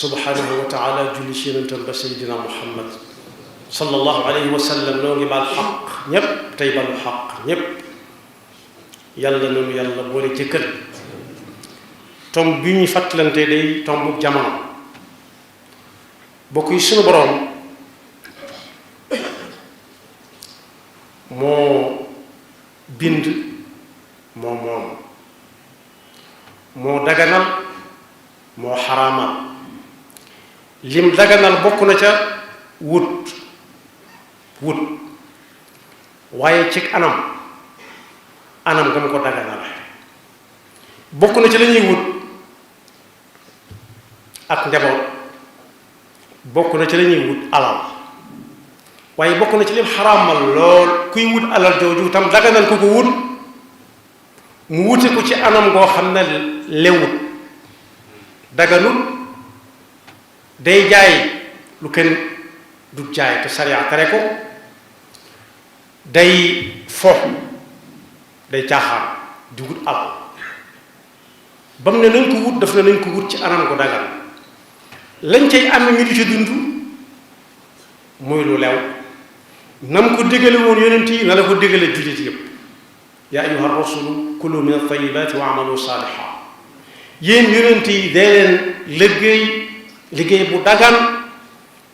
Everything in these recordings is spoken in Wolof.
subhanahu wa taala julli ci yonentam ba seydina muhammad sallallahu alayhi wa sallam noo ngi baal xaq ñépp tey balu xaq ñépp yàlla noonu yàlla boole jëkkër tomb bi ñuy fàttalante day tomb jamono bokk yi sunu boroom moo bind moo daganal moo xaraamal lim daganal bokk na ca wut waaye ci anam nga mu ko daganal bokk na ca la ñuy wut ak njaboot bokk na ci la ñuy wut alal waaye bokk na ci lim xaraamal lool kuy wut alal jooju tam daganal ko wut mu wute ko ci anam goo xam ne lewut daganut day jaay lu kenn du jaay te sariya tere ko day fo day caaxaan di wut alal ba mu ne nañ ko wut daf ne nañ ko wut ci anam ko dagan lañ cay am ñu di ci dund muy lu lew nam ko dégale woon yonent yi na la ko dégale jullit yépp yaa ayyuha rasulu kulu min at-tayyibati wa amalu saalihan yéen yonent yi dee leen liggéey bu dagan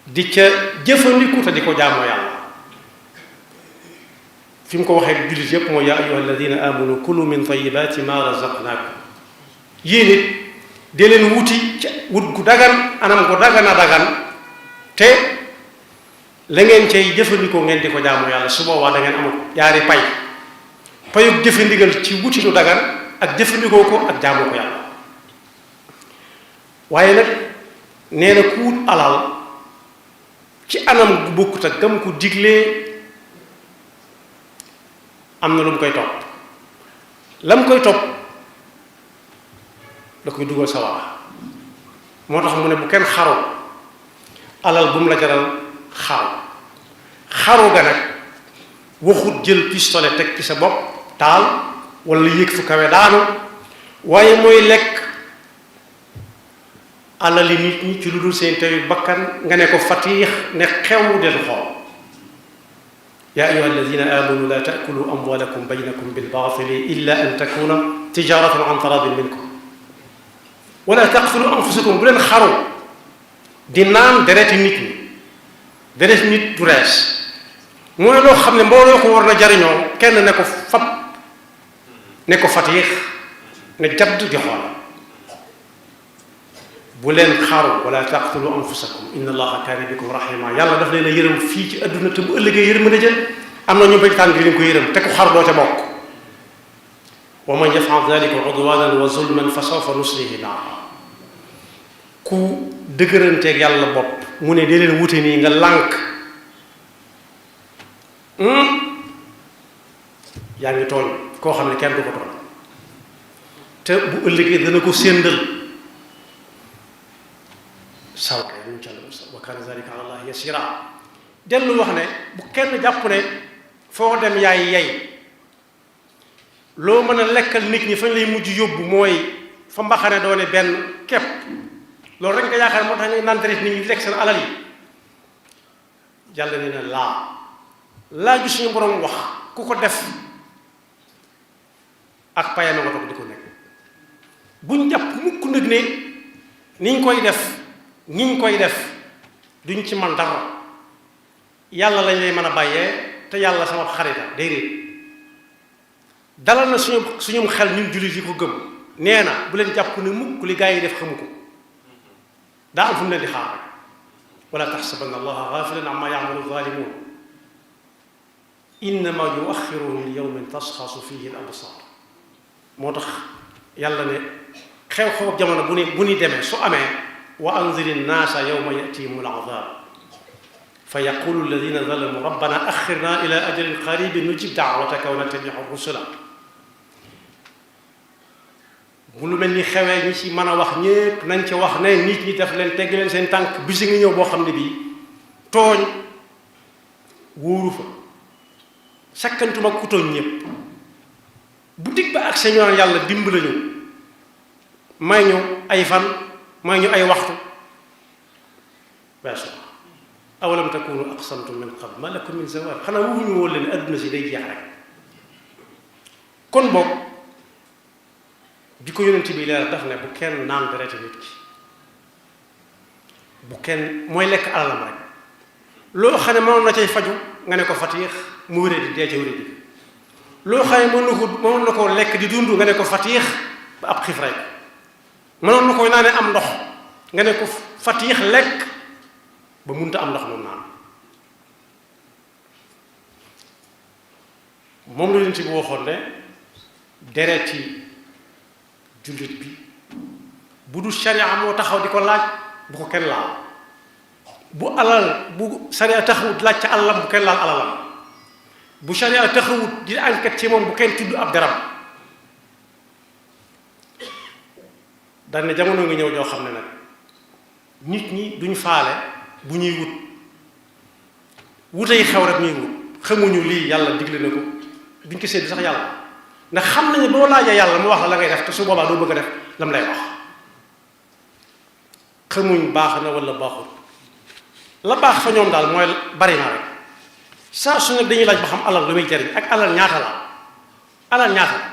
di ca jëfandiku te di ko jaamoo yàlla fi mu ko waxee jullit yépp mooy yaa ayyuha alladina amanu kulu min tayyibati ma razaqnakum yéen it dee leen wuti ca wut gu dagan anam gu dagan a dagan te la ngeen cay jëfandikoo ngeen di ko jaamu yàlla su boobaa da ngeen amul yaari payug jëfandigal ci wuti lu dagan ak jëfandikoo ko ak jaamu ko yàlla waaye nag nee na ku wut alal ci anam gu bokkut ak gam ko diglee am na lu mu koy topp la mu koy topp da koy dugal sawara moo tax mu ne bu kenn xaru alal bu mu la jaral xaru ga nag waxut jël pistolet teg ci sa bopp taal wala yéeg fu kawe daanu waaye mooy lekk alali nit ñi ci lu dul seen teyu bakkan nga ne ko fatiix ne xew del xool yaa ayyuha alladina amanu la taakulu amwalakum baynakum bilbatili illa an takuna tijaratan an taradin minkum wala taqtulu anfusakum bu leen xaru di naan dereti nit ñi deret nit du rees mooy loo xam ne mbooloo ko war na jariñoo kenn ne ko fab ne ko fatiix ne jadd di xool bu leen xaru wala taqtulu anfusakum inna allaha kaana bikum rahima yàlla daf leen a yërëm fii ci adduna te bu ëllëgee yërmande jël am na ñu bañ tànn di leen ko yërëm te ku xaru doo ca bokk wa man yafal dalika udwanan wa zulman fa sawfa nuslihi naara ku dëgëranteeg yàlla bopp mu ne dee leen wute nii nga lànk yaa ngi tooñ koo xam ne kenn du ko tooñ te bu ëllëgee dana ko séndal sawar yanuñ ca la wa kana zalika ala allah yasira dellu wax ne bu kenn jàpp ne foo dem yaay yey loo mën a lekkal nit ñi fañ lay mujj yóbbu mooy fa mbaxane doone benn képp loolu rek nga yaakaar moo tax nga naan deret nit ñi lekk seen alal yi yàlla nee na laa gi suñu borom wax ku ko def ak payama nga toog di ko nekk buñ jàpp mukk nag ne niñ koy def duñ ci man dara yàlla lañ lay mën a bàyyee te yàlla sama xarita déedéet dalal na suñum xel ñun jullit yi ko gëm nee na bu leen jàpp ne mukk li gaa yi def xamu ko daa am fu mu leen di xaar rek wala taxsabanna allaha gaafilan amma ya'malu zaalimuun innama yuaxiruhum li yawmin tasxasu fihi al absar moo tax yàlla ne xew-xew jamono bu ni demee su amee wa anzir nnaasa yawma yatihim al azab fa yaqulu alladina zalamu rabbana axirna ila ajalin qaribin nujib daawataka wa nattabiu rusula bu lu mel ni xewee ñi ci mën a wax ñépp nañ ci wax ne nit ñi def leen tegg leen seen tànk bisi nga ñëw boo xam ne bii tooñ wóoru fa sakkantuma ku tooñ ñépp bu dig ba ak seen yoon yàlla dimbali ñu may ñu ay fan may ñu ay waxtu weesu awalam takunu aqsamtum min qabl ma lakum min zawal xanaa wuñu woon leen adduna si day jeex rek kon boog bi ko yonent bi leeral daf ne bu kenn naan dereti nit ki bu kenn mooy lekk alalam rek loo xam ne mënoon na cay faju nga ne ko fatiix mu wéré di dee ca wéré di loo xam ne mënoon na koo lekk di dund nga ne ko fatiix ba ab xiif rek mënoon na koy naanee am ndox nga ne ko fatiix lekk ba munta am ndox moom naan moom la yonent bi waxoon ne dereti jullit bi bu du sharia moo taxaw di ko laaj bu ko kenn laal bu alal bu sharia taxawut laaj ca alalam bu kenn laal alalam bu sharia taxawut di enquête ci moom bu kenn tudd ab deram dañ ne jamono ngi ñëw ñoo xam ne nag nit ñi duñ faale bu ñuy wutay xew rek ñuy wut xamuñu lii yàlla digle na ko duñ ko sédd sax yàlla ndax xam nañu boo laajee yàlla mu wax la la ngay def te su boobaa doo bëgg a def lam lay wax xamuñ baax na wala baaxul la baax fa ñoom daal mooy bari na rek saa su nekk dañuy laaj ba xam alal lu muy jariñ ak alal ñaata la alal ñaata la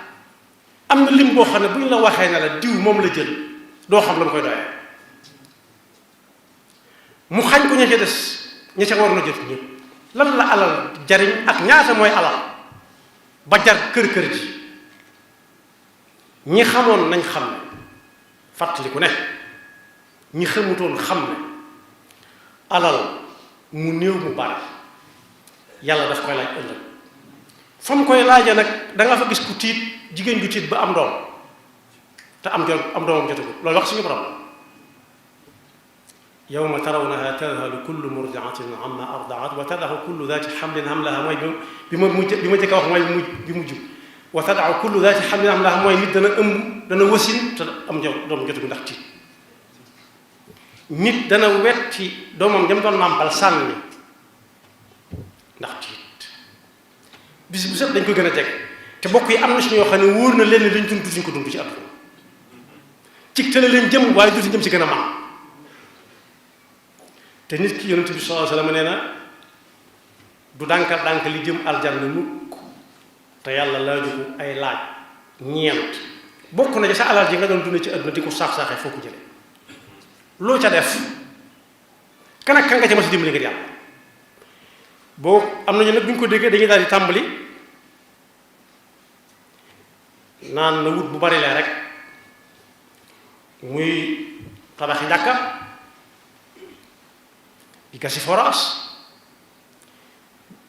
am na lim boo xam ne bu ñu la waxee ne la diw moom la jël doo xam la mu koy doyee mu xañ ko ña ca des ña ca war na jot ñëpp lan la alal jariñ ak ñaata mooy alal ba jar kër ji ñi xamoon nañ xam ne fàttaliku ne ñi xamutoon xam ne alal mu néew mu bari yàlla daf koy laaj ëllëg fa mu koy laaja nag da nga fa gis ku tiit jigéen ju tiit ba am doom te am doomam jotagu loolu wax suñu borom yawma tarawnaha tadhalu kullu murdi'atin amma arda'at wa tada'u kullu dhati hamlin hamlaha mooy bi ma jëkk a wax mooy bi mujj wa tada'u kullu dhati hamlin hamlaha mooy nit dana ëmb dana wasin te am doom jotagu ndax tiit nit dana wetti doomam jam doon nàmpal sànni ndax tiit bis bu set dañ ko gën a jeg te bokk yi am na si ñoo xam ne wóor na leen lañ dund duñ ko dund ci àdduna ci tële leen jëm waaye dutuñ jëm ci gën a man te nit ki yonent bi sallallahu alayhi wasallam nee na du dànk li jëm aljanna mukk te yàlla laaju ko ay laaj ñeent bokk na ci sa alal ji nga doon dund ci àdduna di ko saax-saaxee foo ko jële loo ca def kan ak kan nga ca ma si dimbali ngir yàlla boo am nañu nag bu ñu ko déggee dañuy daal di tàmbali naan na wut bu bari lee rek muy tabaxi njàkka di gasi forage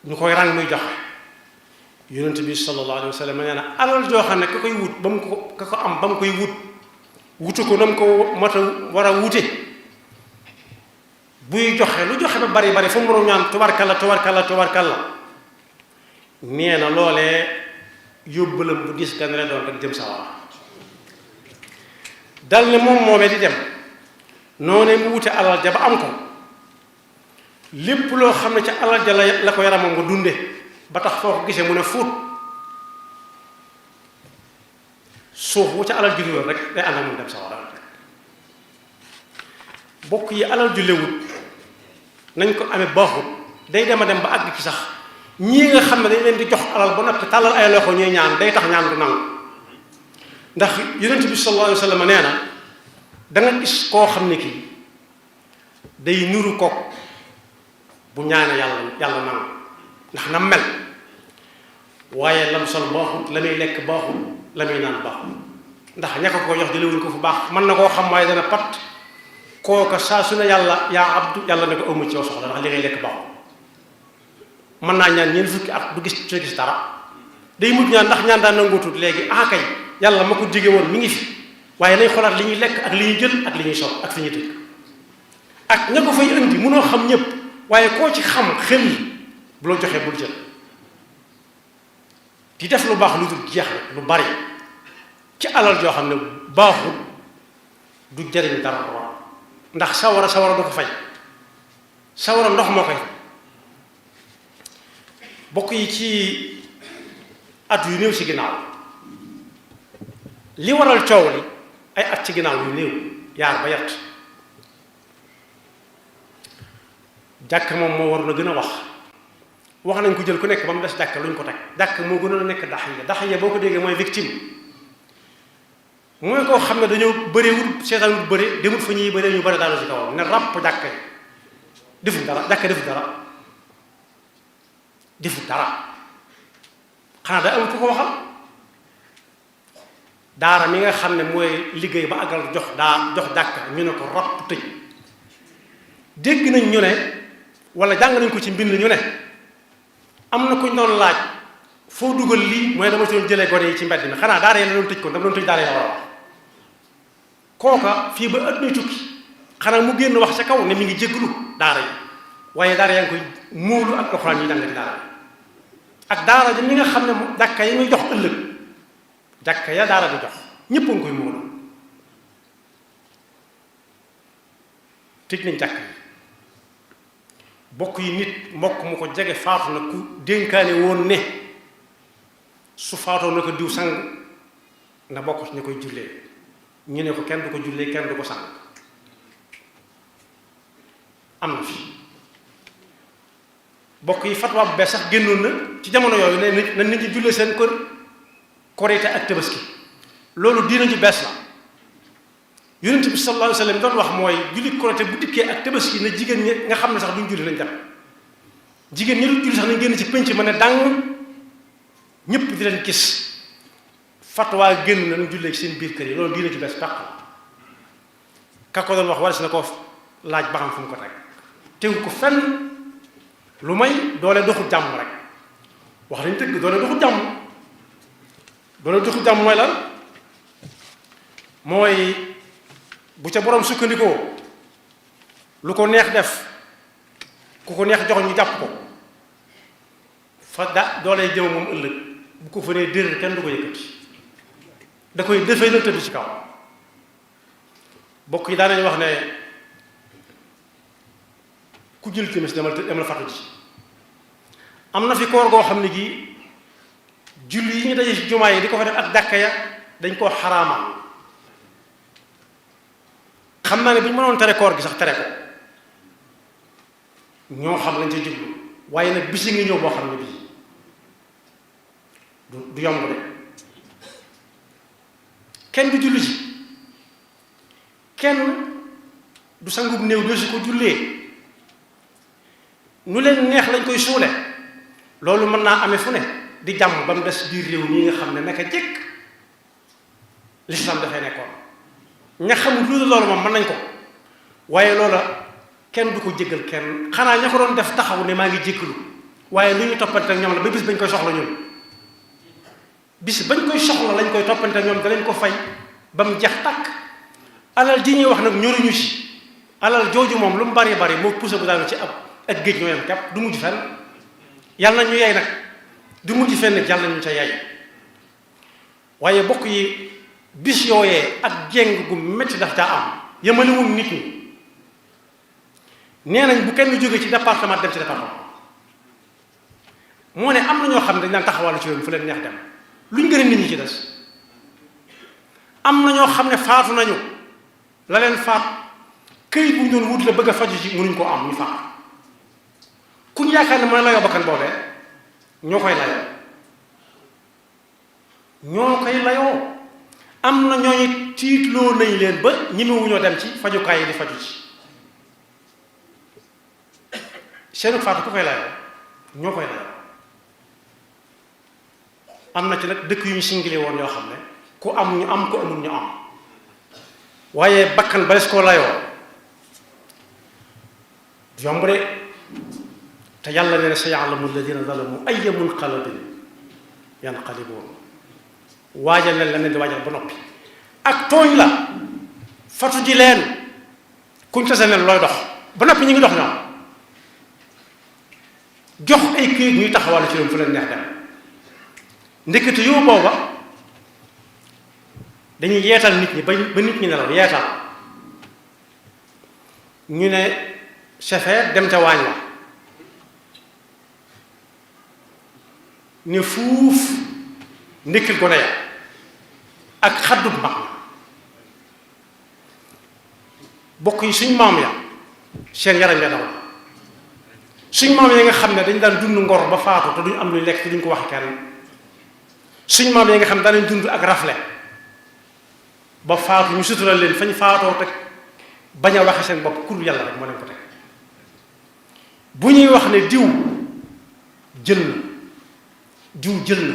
ñu koy ràng muy joxe yonent bi sallallahu alayhi wa sallam nee na alal joo xam ne ka koy wut ba mu ko ka ko am ba mu koy wutu ko na mu ko mat a war a wute buy joxe lu joxe ba bari bari fu mu mënoon ñaan tubarkalla nee na loolee yóbbalam bu dis gan la doon rek jëm sawara dal ne moom moomee di dem noonee mu wute alal ja ba am ko lépp loo xam ne ca alal ja la ko yaramam nga dunde ba tax foo ko gisee mu ne fuut suuf wu ca alal ju loolu rek day ànd ak moom dem sawara bokk yi alal ju lewut nañ ko amee baaxut day dem a dem ba àgg ci sax ñii nga xam ne dañ leen di jox alal ba noppi tàllal ay loxo ñuy ñaan day tax ñaan du nangu ndax yonent bi sallallahu alayhi wa sallam nee na da nga gis koo xam ne kii day nuru kook bu ñaane yàlla nangu ndax na mel waaye lam sol baaxut la muy lekk baaxut la muy naan baaxut ndax ñaka ko jox jëlewuñ ko fu baax mën na koo xam waaye dana pat kooka saa su ne yàlla yaa abdu yàlla ne ko ëmb ci yow soxla ndax li ngay lekk baaxut mën naa ñaan ñeent fukki at du gis dara day mujj ñaan ndax ñaan daan nangootul léegi kay yàlla ma ko dige woon mi ngi fi waaye nañ xoolaat li ñuy lekk ak li ñuy jël ak li ñuy sol ak fi ñuy dëkk ak ña ko fay indi mënoo xam ñëpp waaye koo ci xam xel bu la joxee bul jël di def lu baax lu dul jeex lu bari ci alal joo xam ne baaxul du jariñ dara ndax sawara du ko fay sawara ndox moo koy bokk yi ci at yu néew ci ginnaaw li waral coow li ay at ci ginnaaw yu néew yaar ba yett jàkk moom moo war na gën a wax nañ ko jël ku nekk ba mu des jàkk luñ ko teg jàkk moo gënoon a nekk daxiya boo ko déggee mooy victime mooy koo xam ne dañoo bëreewul seetaanul bëre demut fa ñuy bëree ñu bëri daanu ci kawam ne ràpp jàkk yi defu dara jàkk defu dara xanaa da am ku ko waxal daara mi nga xam ne mooy liggéey ba àggal jox jàkk ñu ne ko ràpp tëj dégg nañ ñu ne wala jàng nañ ko ci mbind ñu ne am na ku ñu doon laaj foo dugal lii mooy dama ci doon jëlee gone yi ci mbedd mi xanaa daara yi la doon tëj kon dama doon tëj daara yi war a wax kooka fii ba àdduna tukki xanaa mu génn wax ca kaw ne mi ngi jégglu daara yi waaye daara yaa ngi koy muulu ak alxuraan yi jàngati daara yi ak daara ji mi nga xam ne jàkka yi muy jox ëllëg jàkka ya daara di jox ñépp a ngi koy muulu tëj nañ jàkk yi bokk yi nit mbokk mu ko jege faatu na ku dénkaane woon ne su faatoo na ko diw sang na bokk ci ñu koy jullee ñu ne ko kenn du ko jullee kenn du ko sang am na fi bokk yi fatwa bu bees sax génnoon na ci jamono yooyu ne na nit ñi jullee seen kër korite ak tabaski loolu diina ju bees la yonent bi sallallahu alayhi wa sallam doon wax mooy julli korite bu dikkee ak tabaski na jigéen ñi nga xam ne sax duñ julli nañ dem jigéen ñi du julli sax nañ génn ci pénc ma ne dàng ñépp di leen gis fatwa génn na ñu jullee ci seen biir kër yi loolu diina ju bees pàq la ka ko doon wax war si na ko laaj ba xam fu mu ko teg tegu ko fenn lu may doole doxul jàmm rek wax nañ dëgg doole doxul jàmm mooy lan mooy bu ca borom sukkandikoo lu ko neex def ku ko neex jox ñu jàpp ko fa doole jëm moom ëllëg bu ko fa nee dér kenn du ko yëkkati da koy defee na tëdd ci kaw bokk yi daanañ wax ne ku jël timis demal fatu ji am na fi koor goo xam ne gi julli yi ñu daje ci jumaa yi di ko fa def ak jàkka ya dañ koo xaraamal xam naa ne bu ñu mënoon tere koor gi sax tere ko ñoo xam lañ ca jublu waaye nag bisi ngi ñëw boo xam ne bii du yomb de kenn du julli ci kenn du sangub néew doo si ko jullee nu leen neex lañ koy suule loolu mën naa amee fu ne di jàmm ba mu des biir réew mi nga xam ne naka jëkk lislaam dafay nekkoon ña xamul lu loolu moom mën nañ ko waaye loola kenn du ko jéggal kenn xanaa ña ko doon def taxaw ne maa ngi jéggalu waaye lu ñu toppante ak ñoom la ba bis bañ koy soxla ñun bis bañ koy soxla lañ koy toppante ak ñoom danañ ko fay ba mu jeex tàkk alal ji ñuy wax nag ñoruñu ci alal jooju moom lu mu bari bari moo poussé bu daanu ci ab ak géej ñoo yem kepp du mujj fenn yàlla na ñu yey nag du mujj fenn yàlla na ñu ca yey waaye bokk yi bis yooyee ak jéng gu metti daf caa am yemaliwul nit ñi nee nañ bu kenn jógee ci département dem ci département moo ne am na ñoo xam ne dañ daan taxawal ci yoon fu leen neex dem luñ gën a nit ñi ci des am na ñoo xam ne faatu nañu la leen faat këyit bu ñu doon wut la bëgg a faju ci mënuñ koo am ñu faat ku ñu yaakaar ne mooy layoo bakkan boobee ñoo koy layoo am na ñooñu tiitloo nañ leen ba ñemewuñoo dem ci fajukaay yi di faju ci seenu faatu ku koy layoo ñoo koy layoo am na ci nag dëkk yu ñu singile woon yoo xam ne ku am ñu am ku amul ñu am waaye bakkan ba les koo layoo yomb de te yàlla nee na sa ya'lamu alladina zalamu ayya munqalabin yanqalibuun waajal leen la ne di waajal ba noppi ak tooñ la fatu ji leen kuñ tase ne looy dox ba noppi ñu ngi dox ñoom jox ay këyit ñuy taxawal ci loolu fu leen neex dem ndekete yow booba dañuy yeetal nit ñi ba nit ñi nelaw yeetal ñu ne chauffeur dem ca waañ wa ne fuuf ndekkil gone ya ak xaddut mag na bokk yi suñ maam ya seen yaram ya daw suñ maam yi nga xam ne dañ daan dund ngor ba faatu te duñ am luñ lekk te duñ ko wax kenn suñ maam yi nga xam ne danañ dund ak rafle ba faatu ñu sutural leen fañ faatoo teg bañ a waxe seen bopp kur yàlla rek moo leen ko teg bu ñuy wax ne diw jël na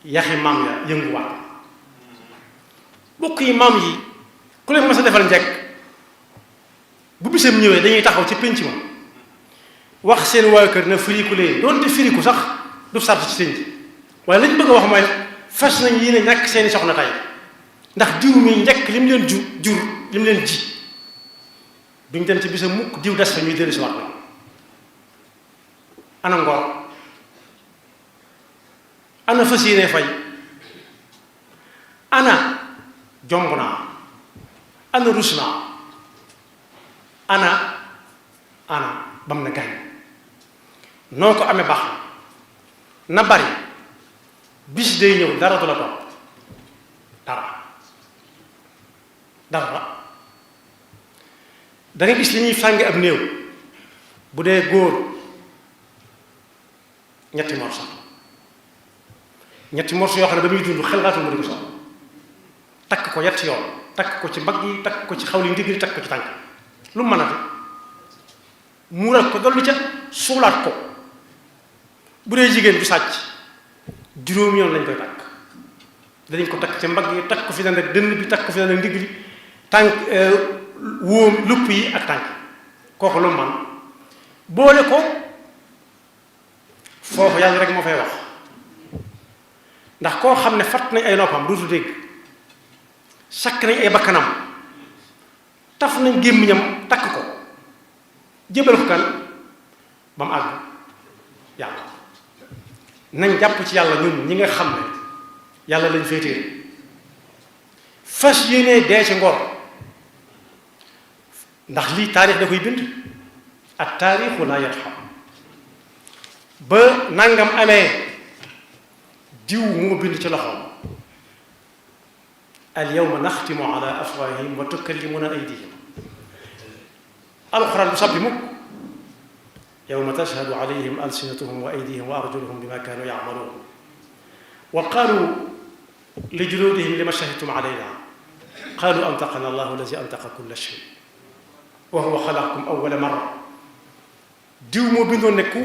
yaxi maam ya yënguwaat bokk yi maam yi ku leen mas a defal njekk bu bisam ñëwee dañuy taxaw ci pénc ma wax seen waa kër na firiku leen doonte firiku sax du sart ci sëñ bi waaye lañ bëgg a wax mooy fas nañ yéene ñàkk seeni soxna tey ndax diw mi njëkk li mu leen jur li mu leen ji duñ dem ci bisam mukk diw des fa ñuy dellu si wax na ana ngor ana fas yéene fay ana jomb naa ana rus naa ana bam na gaañ noo ko amee baax na bari bis day ñëw dara du la topp dara da nga gis li ñuy fànge ab néew bu dee góor ñetti morso yoo xam ne ba muy dund xel laatul mu di ko sol takk ko yetti yoon takk ko ci mbagg yi takk ko ci xawli ndigg yi takk ko ci tànk lu mu mën a muural ko dolli ca suulaat ko bu dee jigéen du sàcc juróomi yoon lañ koy takk danañ ko takk ci mbagg yi takk ko fi daan ak dënn bi takk ko fi daan ak ndigg li tànk wóom lupp yi ak tànk kooku lu mu man boole ko foofu yàlla rek moo fay wax ndax koo xam ne fatt nañ ay noppam dootu dégg sakk nañ ay bakkanam taf nañ gémmiñam takk ko jébal ko kan ba mu àgg yàlla nañ jàpp ci yàlla ñun ñi nga xam ne yàlla lañ féetee fas yéenee dee ci ngor ndax lii taarix da koy bind ak taarixu laa yarham ba nangam amee diw moo bind ci loxoom al yawma naxtimu ala afwahihim wa tukallimuna aydihim alxuraan bu sabbi mukk yawma tashhadu alayhim alsinatuhum wa aydihim wa arjuluhum bima kaanu yacmaluun wa qaalu li juluudihim lima shahidtum alayna qaalu antaqana allahu alladi antaqa kulla shay wa huwa xalaqakum awwala marra diw moo bindoon ne ku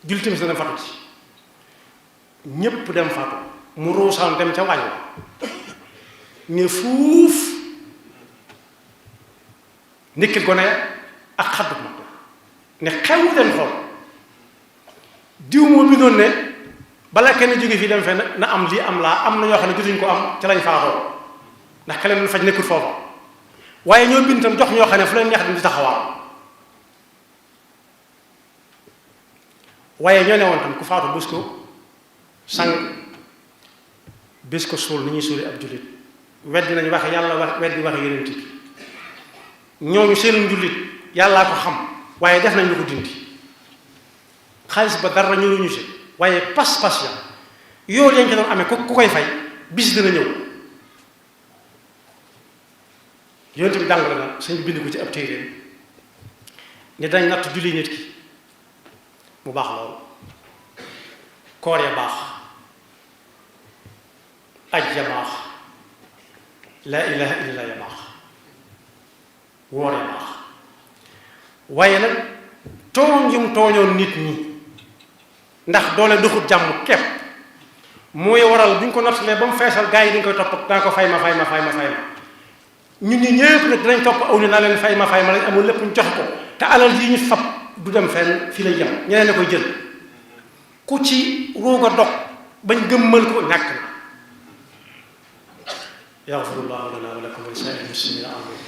julli tamit dana fatu ci ñépp dem fatu mu ruusaan dem ca wàññi ne fuuf ndikkil gone ak xaddut mag la ne xew dem xool diw moo bindoon ne bala kenn jóge fii dem fenn na am lii am laa am na ñoo xam ne jotuñ ko am ca lañ faatoo ndax ka leen faj nekkul foofa waaye ñoo bind tam jox ñoo xam ne fu leen neex dem di taxawaa waaye ñoo ne woon tam ku faatu bés ko sang bés ko suul ni ñuy suuli ab jullit weddi nañ waxe yàlla weddi waxe yeneen bi ñooñu seen njullit yàllaa ko xam waaye def nañ lu ko dindi xaalis ba dara ñëruñu si waaye pas-pas ya yoolu yañ ko doon amee ku koy fay bis dina ñëw yonent bi jàngale na sëñ bi bind ko ci ab téeréem ne dañ natt julli nit ki mu baax loolu koor ya baax aj ya baax laa ilaha illallah ya baax woor ya baax waaye nag tooñ yum tooñoon nit ñi ndax doole doxut jàmm képp mooy waral bu ñu ko nattalee ba mu feesal gaa yi dañ koy topp daa ko fay ma ñun ñi ñëpp nag dinañ topp aw ni naa leen fay ma lañ amul lépp ñu joxe ko te alal yi ñu fab du dem fenn fii lay yem ñeneen a koy jël ku ci ruug a dog bañ gëmmal ko ñàkk na yaxfirullahu lana wa lakum wa li saa'iril muslimina amin